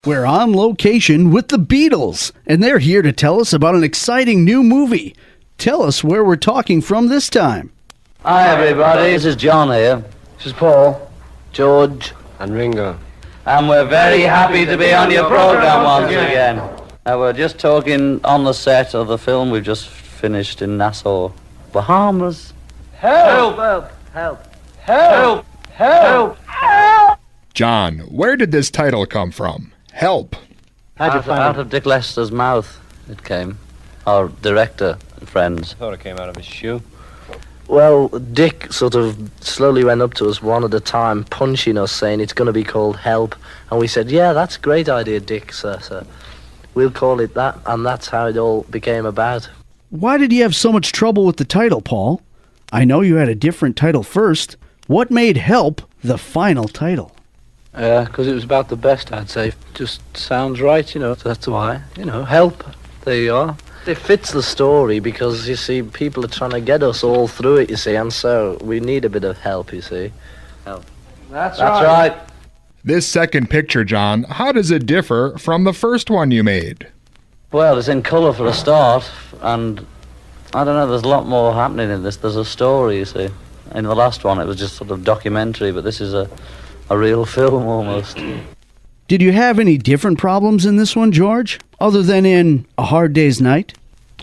We're on location with the Beatles, and they're here to tell us about an exciting new movie. Tell us where we're talking from this time. Hi, everybody. This is John here. This is Paul, George. and Ringo. And we're very happy to be on your program once again. We're just talking on the set of the film we've just finished in Nassau, Bahamas. Help! Help! Help! Help! Help! Help! John, where did this title come from? Help. How'd you find Out it? of Dick Lester's mouth it came. Our director and friends. I thought it came out of his shoe. Well, Dick sort of slowly went up to us one at a time, punching us, saying it's going to be called Help. And we said, yeah, that's a great idea, Dick, sir. We'll call it that, and that's how it all became about. Why did you have so much trouble with the title, Paul? I know you had a different title first. What made Help the final title? Because it was about the best, I'd say. Just sounds right, so that's why. Help. There you are. It fits the story because, you see, people are trying to get us all through it, you see, and so we need a bit of help, you see. That's right. This second picture, John, how does it differ from the first one you made? Well, it's in colour for a start, and I don't know, there's a lot more happening in this. There's a story, you see. In the last one, it was just sort of documentary, but this is a real film almost. Did you have any different problems in this one, George, other than in A Hard Day's Night?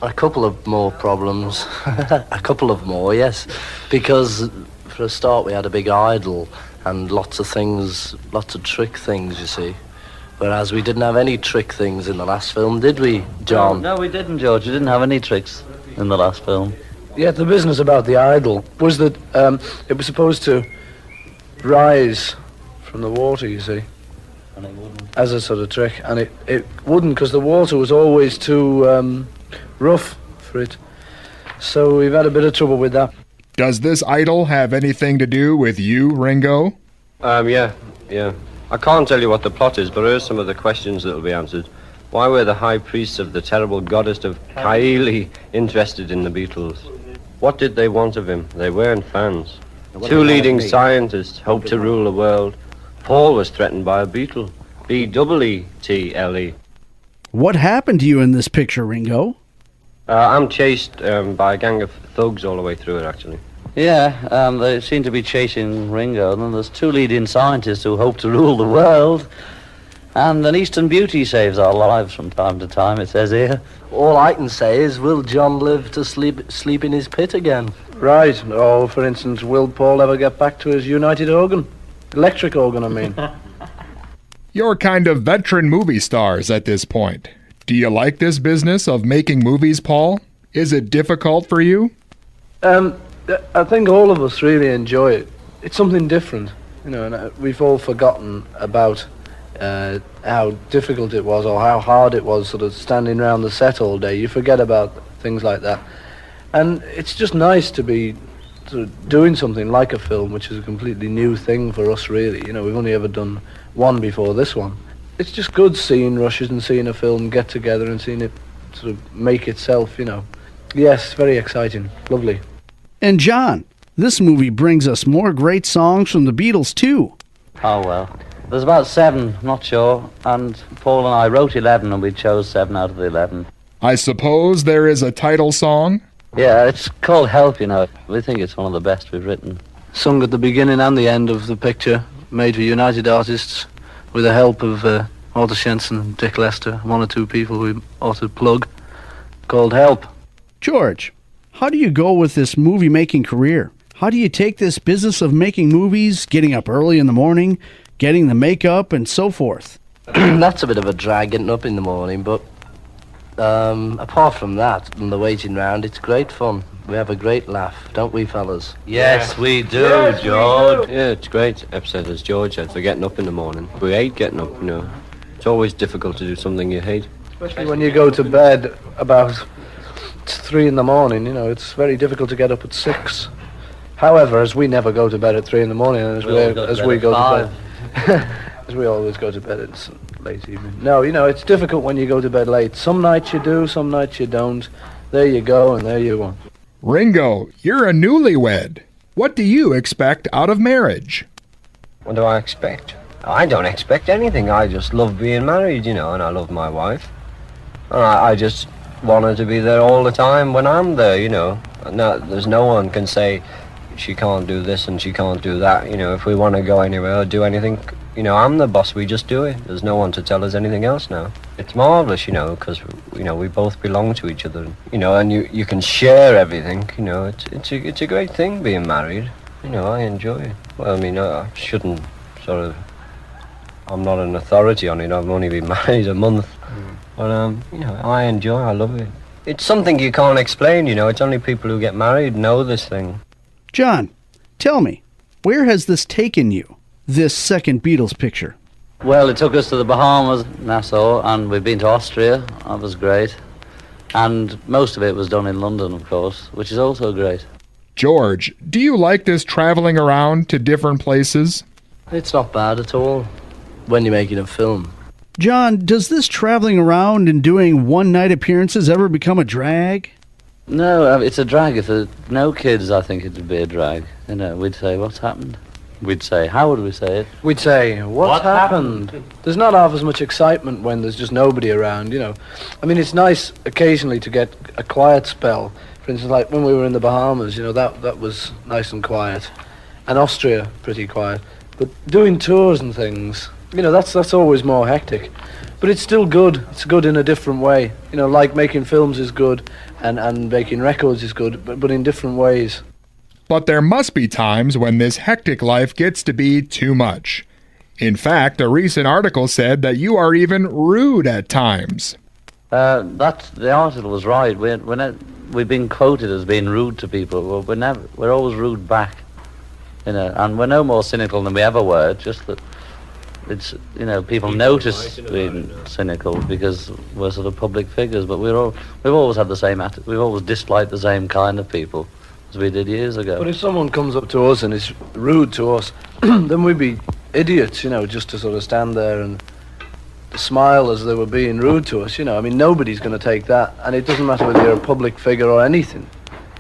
A couple of more problems. A couple of more, yes. Because, for a start, we had a big idol and lots of things, lots of trick things, you see. Whereas we didn't have any trick things in the last film, did we, John? No, we didn't, George. We didn't have any tricks in the last film. Yeah, the business about the idol was that it was supposed to rise from the water, you see, And it wouldn't. as a sort of trick. And it wouldn't, because the water was always too rough for it. So we've had a bit of trouble with that. Does this idol have anything to do with you, Ringo? Yeah. I can't tell you what the plot is, but here's some of the questions that will be answered. Why were the high priests of the terrible goddess of Kaili interested in the Beatles? What did they want of him? They weren't fans. Two leading scientists hoped to rule the world. Paul was threatened by a beetle. B-E-E-T-L-E. What happened to you in this picture, Ringo? I'm chased by a gang of thugs all the way through it, actually. Yeah, they seem to be chasing Ringo, and then there's two leading scientists who hope to rule the world. And an Eastern beauty saves our lives from time to time, it says here. All I can say is, will John live to sleep in his pit again? Right. Or, for instance, will Paul ever get back to his united organ? Electric organ, I mean. You're kind of veteran movie stars at this point. Do you like this business of making movies, Paul? Is it difficult for you? I think all of us really enjoy it. It's something different, and we've all forgotten about how difficult it was or how hard it was sort of standing around the set all day. You forget about things like that. And it's just nice to be sort of doing something like a film, which is a completely new thing for us, really. We've only ever done one before this one. It's just good seeing rushes and seeing a film get together and seeing it sort of make itself, Yes, very exciting. Lovely. And John, this movie brings us more great songs from the Beatles, too. Oh, well. There's about 7, not sure, and Paul and I wrote 11, and we chose 7 out of the 11. I suppose there is a title song? Yeah, it's called Help, We think it's one of the best we've written. Sung at the beginning and the end of the picture, made for United Artists, with the help of Walter Shenson and Dick Lester, one or two people we ought to plug, called Help. George, how do you go with this movie-making career? How do you take this business of making movies, getting up early in the morning, getting the makeup, and so forth? That's a bit of a drag getting up in the morning, but apart from that and the waiting round, it's great fun. We have a great laugh, don't we, fellas? Yes, we do, George. Yeah, it's great. Episode as George said, for getting up in the morning. We hate getting up, It's always difficult to do something you hate. Especially when you go to bed about 3 in the morning, it's very difficult to get up at 6. However, as we never go to bed at 3 in the morning, and as we go to bed, as we always go to bed, it's late evening. No, it's difficult when you go to bed late. Some nights you do, some nights you don't. There you go, and there you are. Ringo, you're a newlywed. What do you expect out of marriage? What do I expect? I don't expect anything. I just love being married, and I love my wife. And I just want her to be there all the time when I'm there, No, there's no one can say she can't do this and she can't do that. If we want to go anywhere or do anything, I'm the boss. We just do it. There's no one to tell us anything else now. It's marvelous, because we both belong to each other, and you can share everything. It's a great thing being married. I enjoy it. Well, I shouldn't I'm not an authority on it. I've only been married a month, but I love it. It's something you can't explain. It's only people who get married know this thing. John, tell me, where has this taken you, this second Beatles picture? Well, it took us to the Bahamas, Nassau, and we've been to Austria. That was great. And most of it was done in London, of course, which is also great. George, do you like this traveling around to different places? It's not bad at all when you're making a film. John, does this traveling around and doing one-night appearances ever become a drag? No, it's a drag. If there were no kids, I think it would be a drag. We'd say, what's happened? We'd say, how would we say it? We'd say, what happened? There's not half as much excitement when there's just nobody around, It's nice occasionally to get a quiet spell. For instance, like when we were in the Bahamas, that was nice and quiet. And Austria, pretty quiet. But doing tours and things, that's always more hectic. But it's still good. It's good in a different way. Like making films is good and making records is good, but in different ways. But there must be times when this hectic life gets to be too much. In fact, a recent article said that you are even rude at times. The article was right. We've been quoted as being rude to people. We're always rude back, and we're no more cynical than we ever were. Just that it's people notice being cynical because we're sort of public figures. But we've always had the same attitude. We've always disliked the same kind of people as we did years ago. But if someone comes up to us and is rude to us, then we'd be idiots, just to sort of stand there and smile as they were being rude to us. Nobody's going to take that, and it doesn't matter whether you're a public figure or anything.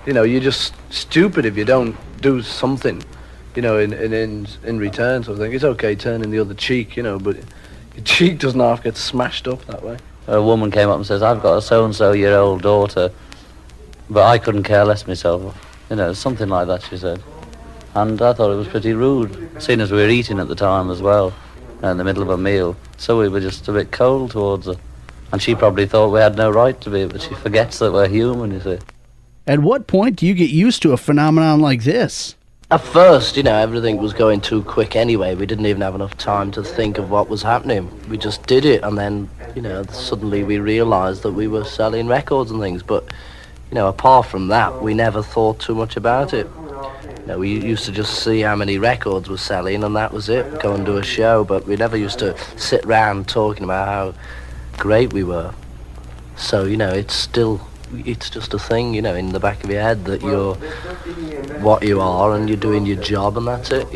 You're just stupid if you don't do something, in return. So I think it's okay turning the other cheek, but your cheek doesn't have to get smashed up that way. A woman came up and says, "I've got a so-and-so-year-old daughter, but I couldn't care less myself." Something like that, she said. And I thought it was pretty rude, seeing as we were eating at the time as well, in the middle of a meal. So we were just a bit cold towards her. And she probably thought we had no right to be, but she forgets that we're human, you see. At what point do you get used to a phenomenon like this? At first, everything was going too quick anyway. We didn't even have enough time to think of what was happening. We just did it, and then, suddenly we realised that we were selling records and things. But, apart from that, we never thought too much about it. We used to just see how many records were selling, and that was it. Go and do a show, but we never used to sit round talking about how great we were. So, it's just a thing, in the back of your head that you're what you are and you're doing your job, and that's it,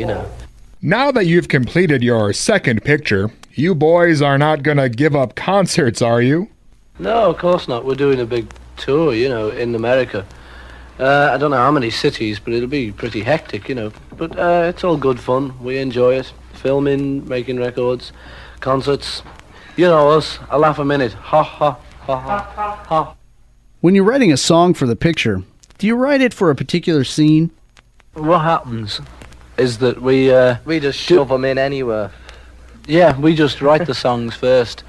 Now that you've completed your second picture, you boys are not going to give up concerts, are you? No, of course not. We're doing a big tour, in America. I don't know how many cities, but it'll be pretty hectic, But it's all good fun. We enjoy it. Filming, making records, concerts. You know us. A laugh a minute. Ha, ha, ha, ha, ha. When you're writing a song for the picture, do you write it for a particular scene? What happens is that we just shove them in anywhere. Yeah, we just write the songs first,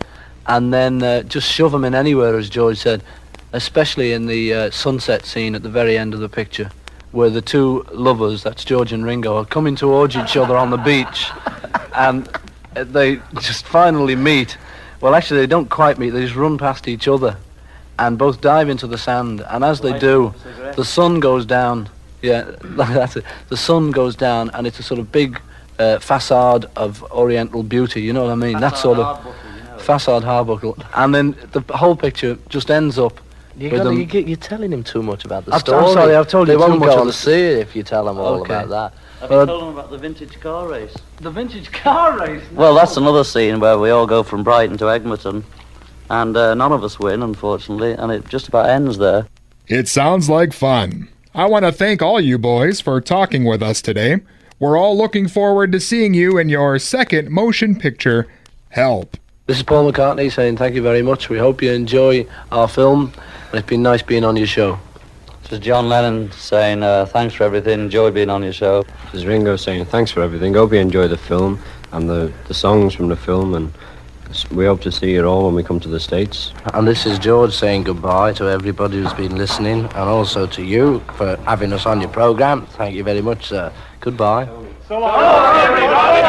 and then just shove them in anywhere, as George said, especially in the sunset scene at the very end of the picture, where the two lovers, that's George and Ringo, are coming towards each other on the beach, and they just finally meet. Well, actually, they don't quite meet, they just run past each other, and both dive into the sand, and as they do, the sun goes down. Yeah, that's it. The sun goes down, and it's a sort of big facade of Oriental beauty, you know what I mean? That sort of facade Harbuckle. And then the whole picture just ends up with them. You're telling him too much about the I'm story. sorry, I've told you they too won't much go on and see it if you tell them all Okay. about that. Have you told them about the vintage car race? The vintage car race? Well, that's another scene where we all go from Brighton to Egmerton, and none of us win, unfortunately, and it just about ends there. It sounds like fun. I want to thank all you boys for talking with us today. We're all looking forward to seeing you in your second motion picture, Help. This is Paul McCartney saying thank you very much. We hope you enjoy our film, and it's been nice being on your show. This is John Lennon saying thanks for everything, enjoy being on your show. This is Ringo saying thanks for everything. Hope you enjoy the film and the songs from the film, and we hope to see you all when we come to the States. And this is George saying goodbye to everybody who's been listening, and also to you for having us on your programme. Thank you very much, sir. Goodbye. So long, everybody.